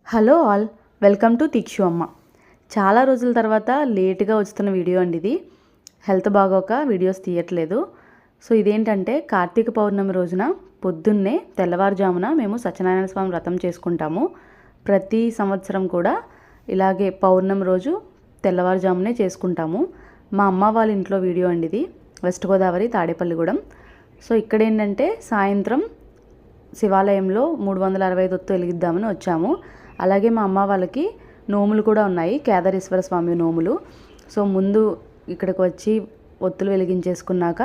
Hello all, welcome to తిక్షు అమ్మ. చాలా రోజుల తర్వాత లేట్గా వస్తున్న వీడియో అండి ఇది. హెల్త్ బాగోక వీడియోస్ తీయట్లేదు. సో ఇదేంటంటే కార్తీక పౌర్ణమి రోజున పొద్దున్నే తెల్లవారుజామున మేము సత్యనారాయణ స్వామి వ్రతం చేసుకుంటాము. ప్రతి సంవత్సరం కూడా ఇలాగే పౌర్ణమి రోజు తెల్లవారుజామునే చేసుకుంటాము. మా అమ్మ వాళ్ళ ఇంట్లో వీడియో అండి ఇది, వెస్ట్ గోదావరి తాడేపల్లిగూడెం. సో ఇక్కడ ఏంటంటే సాయంత్రం శివాలయంలో 365 ఒత్తు వెలిగిద్దామని వచ్చాము. అలాగే మా అమ్మ వాళ్ళకి నోములు కూడా ఉన్నాయి, కేదారేశ్వర స్వామి నోములు. సో ముందు ఇక్కడికి వచ్చి ఒత్తులు వెలిగించేసుకున్నాక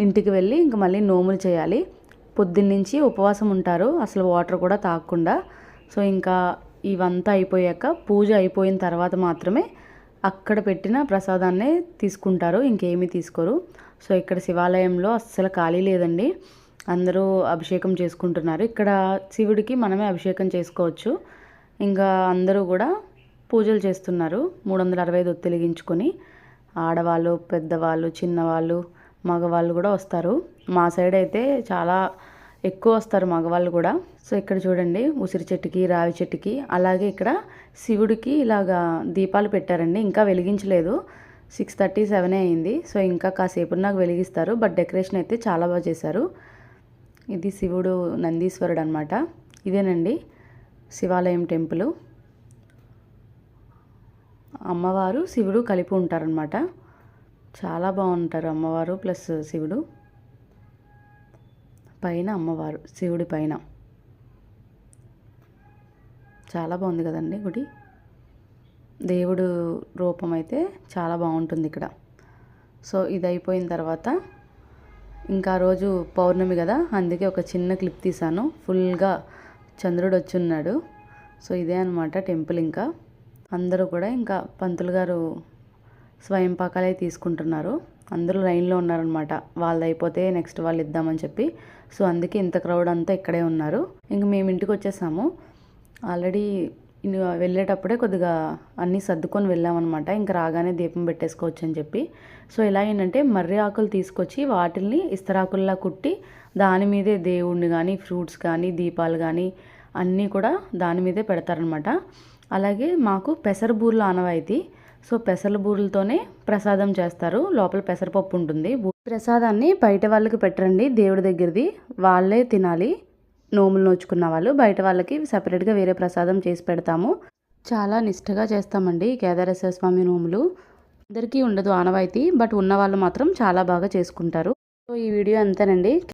ఇంటికి వెళ్ళి ఇంక మళ్ళీ నోములు చేయాలి. పొద్దున్నుంచి ఉపవాసం ఉంటారు, అసలు వాటర్ కూడా తాగకుండా. సో ఇంకా ఇవంతా అయిపోయాక పూజ అయిపోయిన తర్వాత మాత్రమే అక్కడ పెట్టిన ప్రసాదాన్నే తీసుకుంటారు, ఇంకేమీ తీసుకోరు. సో ఇక్కడ శివాలయంలో అస్సలు ఖాళీ లేదండి, అందరూ అభిషేకం చేసుకుంటున్నారు. ఇక్కడ శివుడికి మనమే అభిషేకం చేసుకోవచ్చు. ఇంకా అందరూ కూడా పూజలు చేస్తున్నారు. 365 ఒత్తులు వెలిగించుకొని ఆడవాళ్ళు, పెద్దవాళ్ళు, చిన్నవాళ్ళు, మగవాళ్ళు కూడా వస్తారు. మా సైడ్ అయితే చాలా ఎక్కువ వస్తారు మగవాళ్ళు కూడా. సో ఇక్కడ చూడండి, ఉసిరి చెట్టుకి, రావి చెట్టుకి, అలాగే ఇక్కడ శివుడికి ఇలాగా దీపాలు పెట్టారండి. ఇంకా వెలిగించలేదు, 6:30, 7 అయింది. సో ఇంకా కాసేపు నాకు వెలిగిస్తారు. బట్ డెకరేషన్ అయితే చాలా బాగా చేశారు. ఇది శివుడు నందీశ్వరుడు అనమాట. ఇదేనండి శివాలయం టెంపుల్. అమ్మవారు శివుడు కలిపి ఉంటారనమాట. చాలా బాగుంటారు అమ్మవారు ప్లస్ శివుడు. పైన అమ్మవారు శివుడి పైన చాలా బాగుంది కదండి గుడి. దేవుడు రూపం అయితే చాలా బాగుంటుంది ఇక్కడ. సో ఇది అయిపోయిన తర్వాత ఇంకా రోజు పౌర్ణమి కదా, అందుకే ఒక చిన్న క్లిప్ తీశాను. ఫుల్గా చంద్రుడు వచ్చి ఉన్నాడు. సో ఇదే అనమాట టెంపుల్. ఇంకా అందరూ కూడా ఇంకా పంతులు గారు స్వయం పాకాలే తీసుకుంటున్నారు. అందరూ లైన్లో ఉన్నారనమాట, వాళ్ళది అయిపోతే నెక్స్ట్ వాళ్ళు ఇద్దామని చెప్పి. సో అందుకే ఇంత క్రౌడ్ అంతా ఇక్కడే ఉన్నారు. ఇంక మేము ఇంటికి వచ్చేసాము. ఆల్రెడీ వెళ్ళేటప్పుడే కొద్దిగా అన్నీ సర్దుకొని వెళ్ళామన్నమాట. ఇంకా రాగానే దీపం పెట్టేసుకోవచ్చు అని చెప్పి. సో ఎలా ఏంటంటే మర్రి ఆకులు తీసుకొచ్చి వాటిల్ని ఇస్తరాకుల్లా కుట్టి దాని మీదే దేవుణ్ణి కానీ, ఫ్రూట్స్ కానీ, దీపాలు కానీ అన్నీ కూడా దాని మీదే పెడతారనమాట. అలాగే మాకు పెసరబూర్లు ఆనవాయితీ. సో పెసర బూరెలతోనే ప్రసాదం చేస్తారు. లోపల పెసరపప్పు ఉంటుంది. ప్రసాదాన్ని బయట వాళ్ళకి పెట్టరండి, దేవుడి దగ్గరది వాళ్ళే తినాలి. నోములు నోచుకున్న వాళ్ళు బయట వాళ్ళకి సపరేట్గా వేరే ప్రసాదం చేసి పెడతాము. చాలా నిష్టగా చేస్తామండి కేదారేశ్వర స్వామి నోములు. అందరికీ ఉండదు ఆనవాయితీ, బట్ ఉన్న వాళ్ళు మాత్రం చాలా బాగా చేసుకుంటారు. సో ఈ వీడియో అంతేనండి.